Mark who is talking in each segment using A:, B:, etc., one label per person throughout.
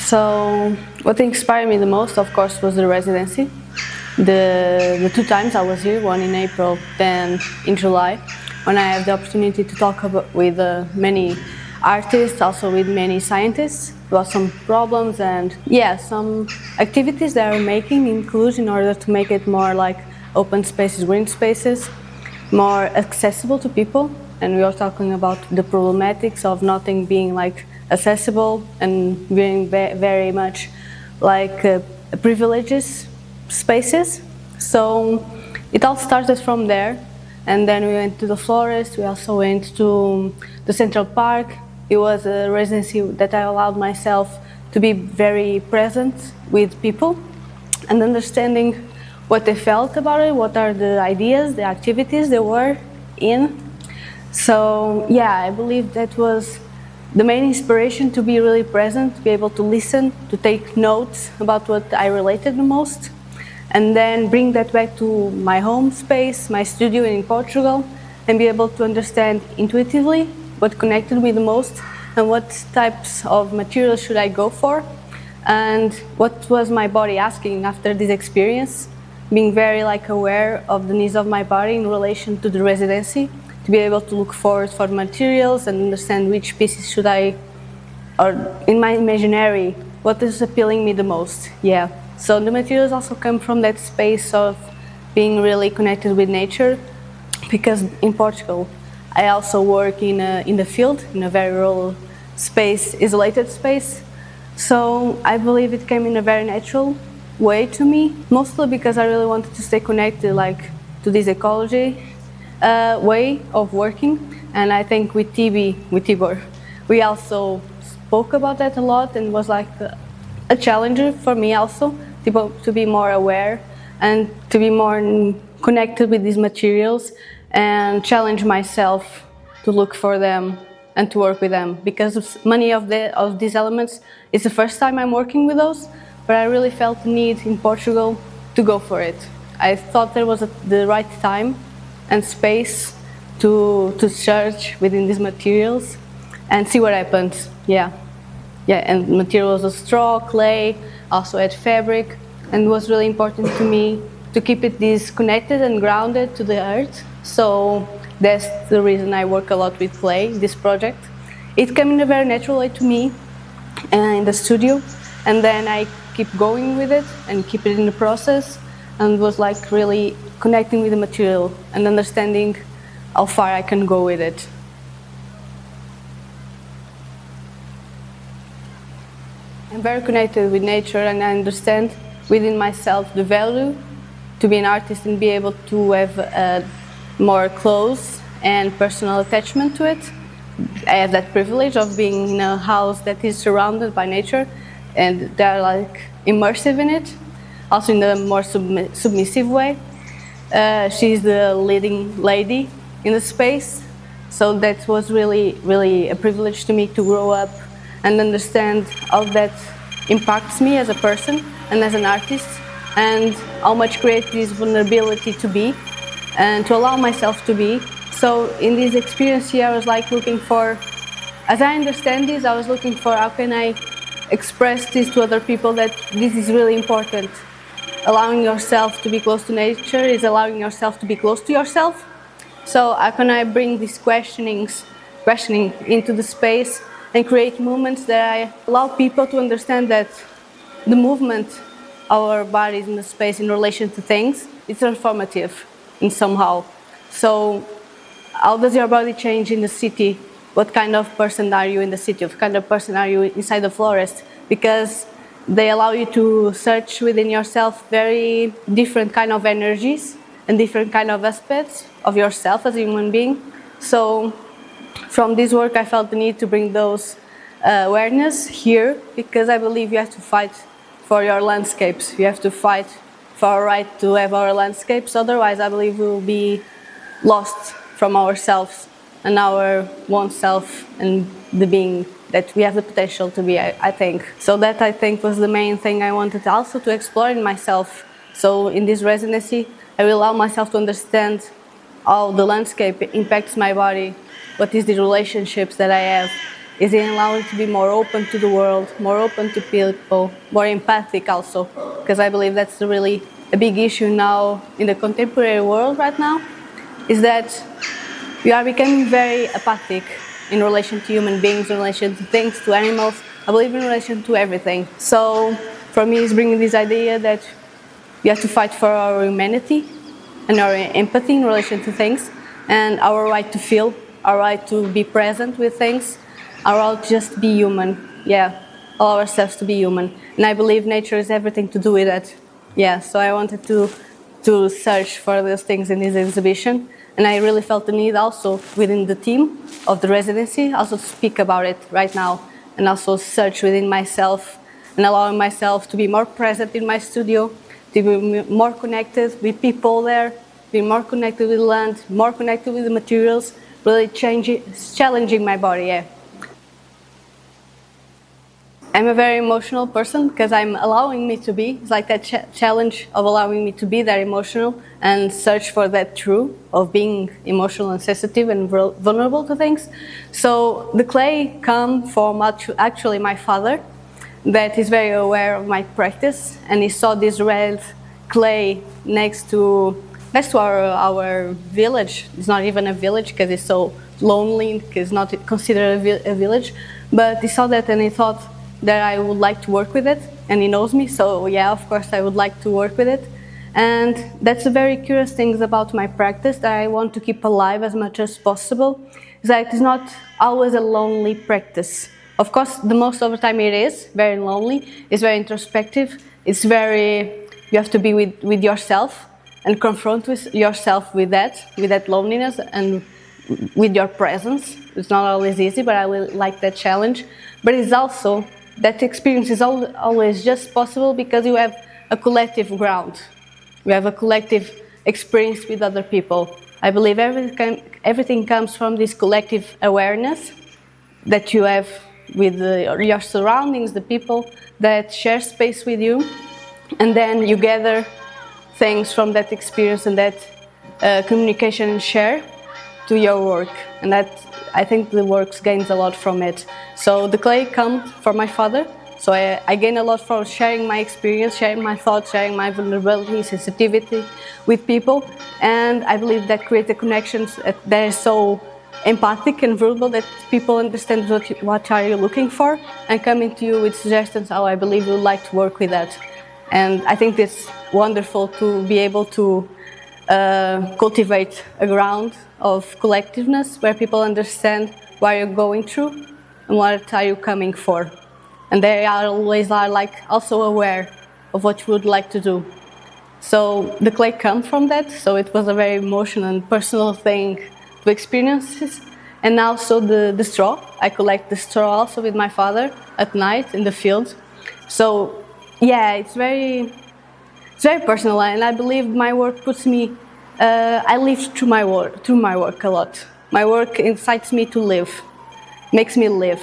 A: So what inspired me the most, of course, was the residency. The two times I was here, one in April, then in July, when I have the opportunity to talk with many artists, also with many scientists about some problems and some activities that are making in Cluj in order to make it more like open spaces, green spaces, more accessible to people. And we are talking about the problematics of nothing being like accessible and being very much like privileges spaces. So it all started from there, and then we went to the forest. We also went to the Central Park. It was a residency that I allowed myself to be very present with people and understanding what they felt about it, what are the ideas, the activities they were in. So I believe that was the main inspiration, to be really present, to be able to listen, to take notes about what I related the most, and then bring that back to my home space, my studio in Portugal, and be able to understand intuitively what connected me the most and what types of materials should I go for, and what was my body asking after this experience, being very aware of the needs of my body in relation to the residency, to be able to look forward for materials and understand which pieces should I, or in my imaginary, what is appealing me the most. So the materials also come from that space of being really connected with nature, because in Portugal I also work in the field, in a very rural space, isolated space. So I believe it came in a very natural way to me, mostly because I really wanted to stay connected to this ecology way of working. And I think with Tibor, we also spoke about that a lot, and was like a challenger for me also to be more aware and to be more connected with these materials and challenge myself to look for them and to work with them, because many of these elements is the first time I'm working with those, but I really felt the need in Portugal to go for it. I thought there was the right time and space to search within these materials and see what happens. And materials of straw, clay, also had fabric, and it was really important to me to keep it disconnected and grounded to the earth. So that's the reason I work a lot with clay, this project. It came in a very natural way to me in the studio, and then I keep going with it and keep it in the process, and was really connecting with the material and understanding how far I can go with it. I'm very connected with nature, and I understand within myself the value to be an artist and be able to have a more close and personal attachment to it. I have that privilege of being in a house that is surrounded by nature, and they're immersive in it, also in a more submissive way. She's the leading lady in the space, so that was really, really a privilege to me to grow up and understand how that impacts me as a person and as an artist, and how much create this vulnerability to be and to allow myself to be. So in this experience here, I was looking for, as I understand this, I was looking for how can I express this to other people, that this is really important. Allowing yourself to be close to nature is allowing yourself to be close to yourself. So how can I bring these questioning into the space and create movements that I allow people to understand that the movement of our bodies in the space in relation to things is transformative in somehow. So how does your body change in the city? What kind of person are you in the city? What kind of person are you inside the forest? Because they allow you to search within yourself very different kind of energies and different kind of aspects of yourself as a human being. So from this work, I felt the need to bring those awareness here, because I believe you have to fight for your landscapes. You have to fight for our right to have our landscapes. Otherwise, I believe we will be lost from ourselves and our one self and the being that we have the potential to be, I think. So that, I think, was the main thing I wanted also to explore in myself. So in this residency, I will allow myself to understand how the landscape impacts my body, what is the relationships that I have, is in allowing to be more open to the world, more open to people, more empathic also, because I believe that's really a big issue now in the contemporary world right now, is that we are becoming very apathic in relation to human beings, in relation to things, to animals, I believe in relation to everything. So for me, it's bringing this idea that we have to fight for our humanity and our empathy in relation to things, and our right to feel, our right to be present with things, our right to just be human, allow ourselves to be human. And I believe nature has everything to do with that. So I wanted to search for those things in this exhibition, and I really felt the need also within the team of the residency also to speak about it right now, and also search within myself and allowing myself to be more present in my studio, to be more connected with people there, be more connected with land, more connected with the materials, really challenging my body. I'm a very emotional person because I'm allowing me to be. It's like that challenge of allowing me to be that emotional and search for that truth of being emotional and sensitive and vulnerable to things. So the clay come from actually my father, that is very aware of my practice, and he saw this red clay next to our village. It's not even a village because it's so lonely, because it's not considered a village, but he saw that and he thought that I would like to work with it, and he knows me, so of course I would like to work with it. And that's the very curious things about my practice that I want to keep alive as much as possible, is that it's not always a lonely practice. Of course, the most of the time it is very lonely, it's very introspective, you have to be with yourself and confront with yourself with that loneliness and with your presence. It's not always easy, but I will like that challenge. But it's also, that experience is always just possible because you have a collective ground. You have a collective experience with other people. I believe everything comes from this collective awareness that you have with your surroundings, the people that share space with you, and then you gather things from that experience and that communication and share to your work, and that I think the work gains a lot from it. So the clay comes from my father, so I gain a lot from sharing my experience, sharing my thoughts, sharing my vulnerability, sensitivity with people, and I believe that creates the connections that are so empathic and vulnerable that people understand what are you looking for and coming to you with suggestions how I believe you would like to work with that. And I think it's wonderful to be able to cultivate a ground of collectiveness where people understand what you're going through and what are you coming for. And they always are also aware of what you would like to do. So the clay comes from that, so it was a very emotional and personal thing to experience. And also the straw. I collect the straw also with my father at night in the field. So it's very personal, and I believe my work puts me, I live through my work a lot. My work incites me to live, makes me live.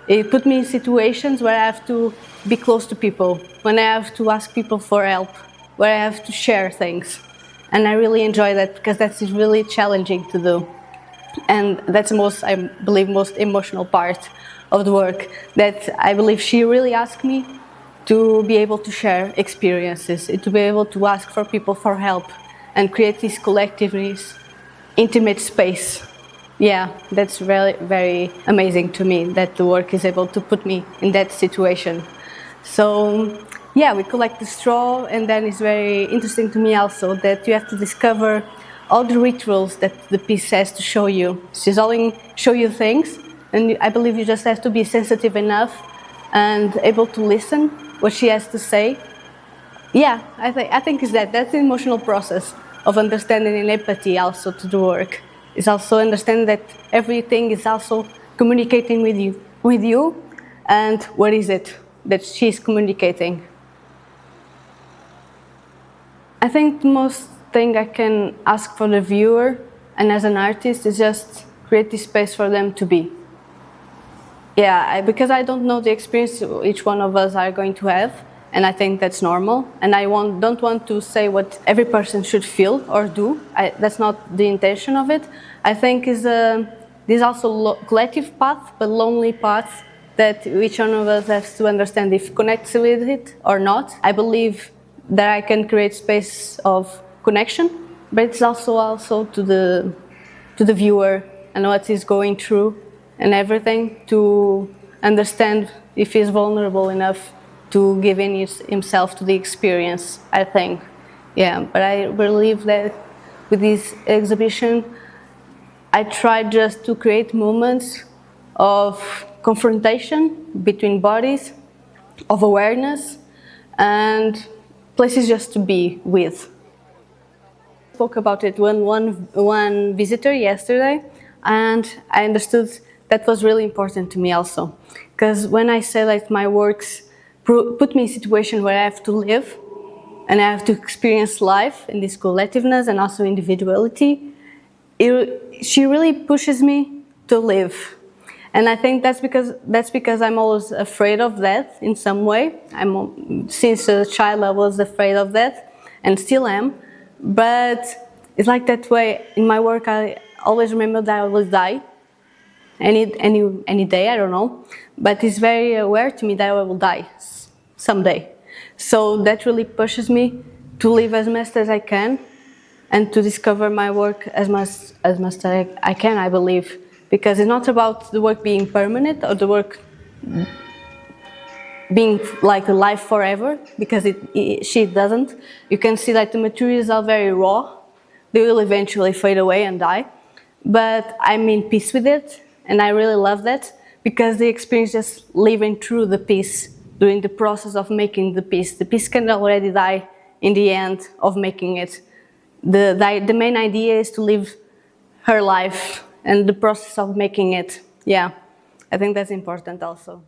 A: It puts me in situations where I have to be close to people, when I have to ask people for help, where I have to share things. And I really enjoy that because that's really challenging to do. And that's I believe, most emotional part of the work, that I believe she really asked me to be able to share experiences, to be able to ask for people for help and create this collective, this intimate space. That's very, very amazing to me that the work is able to put me in that situation. So we collect the straw, and then it's very interesting to me also that you have to discover all the rituals that the piece has to show you. She's only show you things, and I believe you just have to be sensitive enough and able to listen what she has to say. I think it's that's the emotional process of understanding and empathy also to the work. It's also understanding that everything is also communicating with you, and what is it that she's communicating. I think the most thing I can ask for the viewer and as an artist is just create this space for them to be. Because I don't know the experience each one of us are going to have, and I think that's normal, and I don't want to say what every person should feel or do. That's not the intention of it. I think is this also collective path, but lonely path that each one of us has to understand if connects with it or not. I believe that I can create space of connection, but it's also to the viewer and what he's going through and everything, to understand if he's vulnerable enough to give in himself to the experience, I think. Yeah, but I believe that with this exhibition, I tried just to create moments of confrontation between bodies, of awareness, and places just to be with. I spoke about it with one visitor yesterday, and I understood that was really important to me also. Because when I say that my works put me in a situation where I have to live, and I have to experience life in this collectiveness and also individuality, she really pushes me to live. And I think that's because I'm always afraid of death in some way. Since a child I was afraid of death, and still am. But it's like that way in my work. I always remember that I will die any day, I don't know. But it's very aware to me that I will die someday. So that really pushes me to live as much as I can and to discover my work as much as I can, I believe. Because it's not about the work being permanent or the work being like a life forever, because she doesn't. You can see that the materials are very raw. They will eventually fade away and die. But I'm in peace with it, and I really love that, because the experience just living through the piece, during the process of making the piece. The piece can already die in the end of making it. The main idea is to live her life and the process of making it. Yeah, I think that's important also.